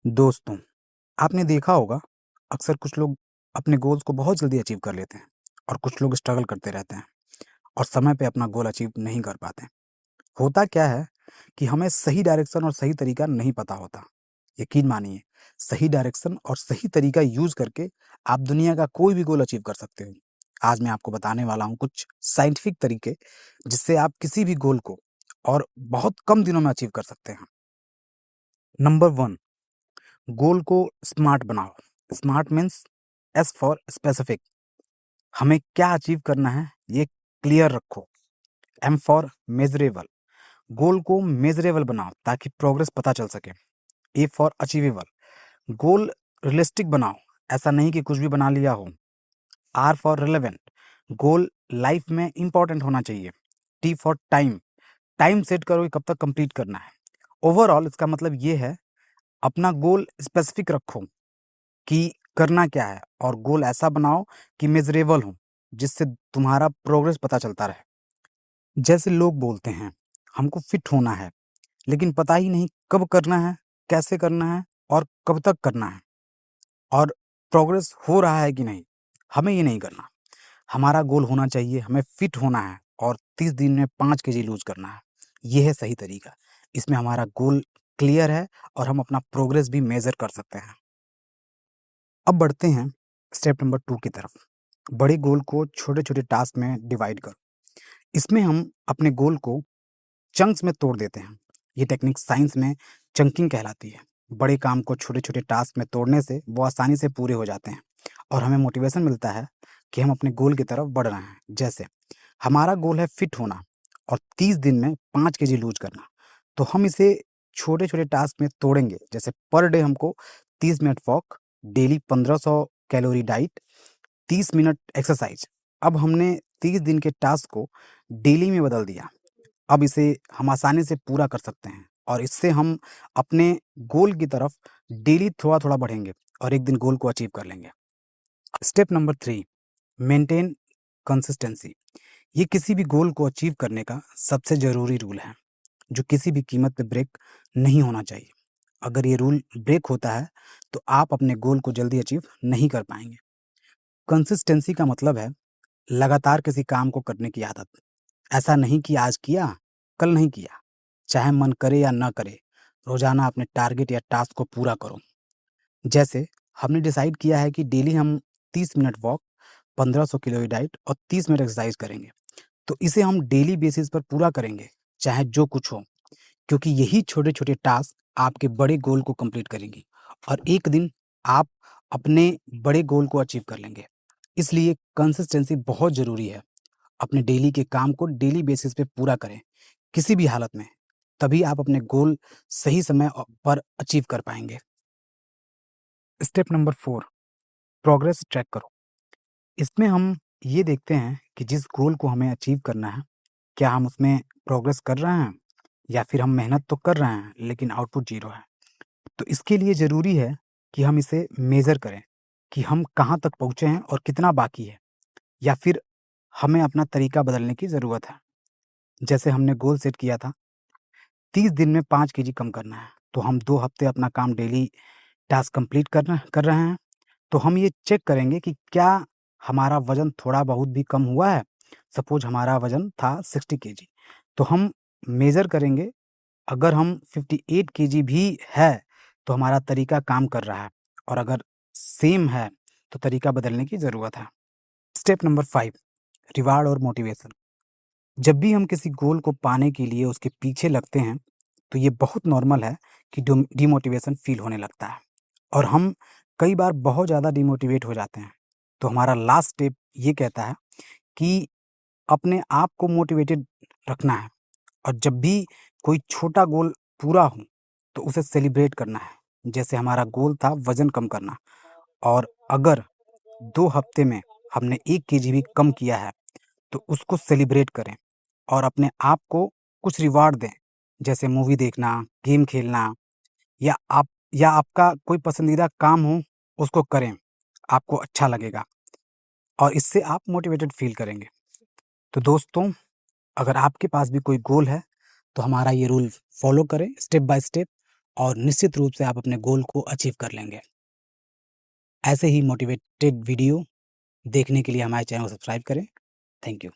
दोस्तों, आपने देखा होगा अक्सर कुछ लोग अपने गोल्स को बहुत जल्दी अचीव कर लेते हैं और कुछ लोग स्ट्रगल करते रहते हैं और समय पे अपना गोल अचीव नहीं कर पाते। होता क्या है कि हमें सही डायरेक्शन और सही तरीका नहीं पता होता। यकीन मानिए, सही डायरेक्शन और सही तरीका यूज़ करके आप दुनिया का कोई भी गोल अचीव कर सकते हो। आज मैं आपको बताने वाला हूँ कुछ साइंटिफिक तरीके जिससे आप किसी भी गोल को और बहुत कम दिनों में अचीव कर सकते हैं। नंबर 1, गोल को स्मार्ट बनाओ। Smart means S for specific. हमें क्या अचीव करना है ये क्लियर रखो। M for measurable. गोल को मेजरेबल बनाओ ताकि प्रोग्रेस पता चल सके। A for achievable. Goal realistic बनाओ, ऐसा नहीं कि कुछ भी बना लिया हो। R for relevant. Goal life में इंपॉर्टेंट होना चाहिए। T for time. Time set करो कि कब तक कंप्लीट करना है। ओवरऑल इसका मतलब ये है, अपना गोल स्पेसिफिक रखो कि करना क्या है और गोल ऐसा बनाओ कि मेजरेबल हो, जिससे तुम्हारा प्रोग्रेस पता चलता रहे। जैसे लोग बोलते हैं हमको फिट होना है, लेकिन पता ही नहीं कब करना है, कैसे करना है और कब तक करना है, और प्रोग्रेस हो रहा है कि नहीं। हमें ये नहीं करना। हमारा गोल होना चाहिए, हमें फिट होना है और 30 दिन में 5 केजी लूज करना है। ये है सही तरीका। इसमें हमारा गोल क्लियर है और हम अपना प्रोग्रेस भी मेजर कर सकते हैं। अब बढ़ते हैं स्टेप नंबर 2 की तरफ। बड़े गोल को छोटे-छोटे टास्क में डिवाइड करो। इसमें हम अपने गोल को चंक्स में तोड़ देते हैं। ये टेक्निक साइंस में चंकिंग कहलाती है। बड़े काम को छोटे-छोटे टास्क में तोड़ने से वो आसानी से पूरे हो जाते हैं और हमें मोटिवेशन मिलता है कि हम अपने गोल की तरफ बढ़ रहे हैं। जैसे हमारा गोल है फिट होना और 30 दिन में 5 केजी लूज़ करना। तो हम इसे छोटे-छोटे टास्क में तोड़ेंगे। जैसे पर डे हमको 30 minute walk, daily 1500 calorie diet, 30 minute exercise. अब हमने 30 दिन के टास्क को डेली में बदल दिया। अब इसे हम आसानी से पूरा कर सकते हैं और इससे हम अपने गोल की तरफ डेली थोड़ा-थोड़ा बढ़ेंगे और एक दिन गोल को अचीव कर लेंगे। Step number 3, maintain consistency. ये किसी भी गोल को अचीव करने का सबसे ज़रूरी रूल है, जो किसी भी कीमत पे ब्रेक नहीं होना चाहिए। अगर ये रूल ब्रेक होता है, तो आप अपने गोल को जल्दी अचीव नहीं कर पाएँगे। कंसिस्टेंसी का मतलब है लगातार किसी काम को करने की आदत। ऐसा नहीं कि आज किया, कल नहीं किया। चाहे मन करे या ना करे, रोज़ाना अपने टारगेट या टास्क को पूरा करो। जैसे हमने डिसाइड किया है कि डेली हम 30 मिनट वॉक, 1500 कैलोरी डाइट और 30 मिनट एक्सरसाइज करेंगे। तो इसे हम डेली बेसिस पर पूरा करेंगे, चाहे जो कुछ हो। क्योंकि यही छोटे-छोटे टास्क आपके बड़े गोल को कंप्लीट करेंगी और एक दिन आप अपने बड़े गोल को अचीव कर लेंगे। इसलिए कंसिस्टेंसी बहुत ज़रूरी है। अपने डेली के काम को डेली बेसिस पे पूरा करें, किसी भी हालत में। तभी आप अपने गोल सही समय पर अचीव कर पाएँगे। स्टेप नंबर 4, प्रोग्रेस ट्रैक करो। इसमें हम ये देखते हैं कि जिस गोल को हमें अचीव करना है, क्या हम उसमें प्रोग्रेस कर रहे हैं या फिर हम मेहनत तो कर रहे हैं लेकिन आउटपुट ज़ीरो है। तो इसके लिए ज़रूरी है कि हम इसे मेज़र करें कि हम कहाँ तक पहुँचे हैं और कितना बाकी है, या फिर हमें अपना तरीका बदलने की ज़रूरत है। जैसे हमने गोल सेट किया था 30 दिन में 5 केजी कम करना है, तो हम 2 हफ्ते अपना काम डेली टास्क कंप्लीट कर रहे हैं। तो हम ये चेक करेंगे कि क्या हमारा वज़न थोड़ा बहुत भी कम हुआ है। सपोज़ हमारा वज़न था 60 केजी, तो हम मेज़र करेंगे, अगर हम 58 केजी भी है, तो हमारा तरीका काम कर रहा है, और अगर सेम है, तो तरीका बदलने की ज़रूरत है। स्टेप नंबर 5, रिवार्ड और मोटिवेशन। जब भी हम किसी गोल को पाने के लिए उसके पीछे लगते हैं, तो ये बहुत नॉर्मल है कि डिमोटिवेशन फ़ील होने लगता है और हम कई बार बहुत ज़्यादा डिमोटिवेट हो जाते हैं। तो हमारा लास्ट स्टेप ये कहता है कि अपने आप को मोटिवेटेड रखना है और जब भी कोई छोटा गोल पूरा हो, तो उसे सेलिब्रेट करना है। जैसे हमारा गोल था वज़न कम करना, और अगर 2 हफ्ते में हमने 1 केजी भी कम किया है, तो उसको सेलिब्रेट करें और अपने आप को कुछ रिवार्ड दें। जैसे मूवी देखना, गेम खेलना, या आपका कोई पसंदीदा काम हो, उसको करें। आपको अच्छा लगेगा और इससे आप मोटिवेटेड फ़ील करेंगे। तो दोस्तों, अगर आपके पास भी कोई गोल है, तो हमारा ये रूल फ़ॉलो करें स्टेप बाय स्टेप और निश्चित रूप से आप अपने गोल को अचीव कर लेंगे। ऐसे ही मोटिवेटेड वीडियो देखने के लिए हमारे चैनल को सब्सक्राइब करें। Thank you.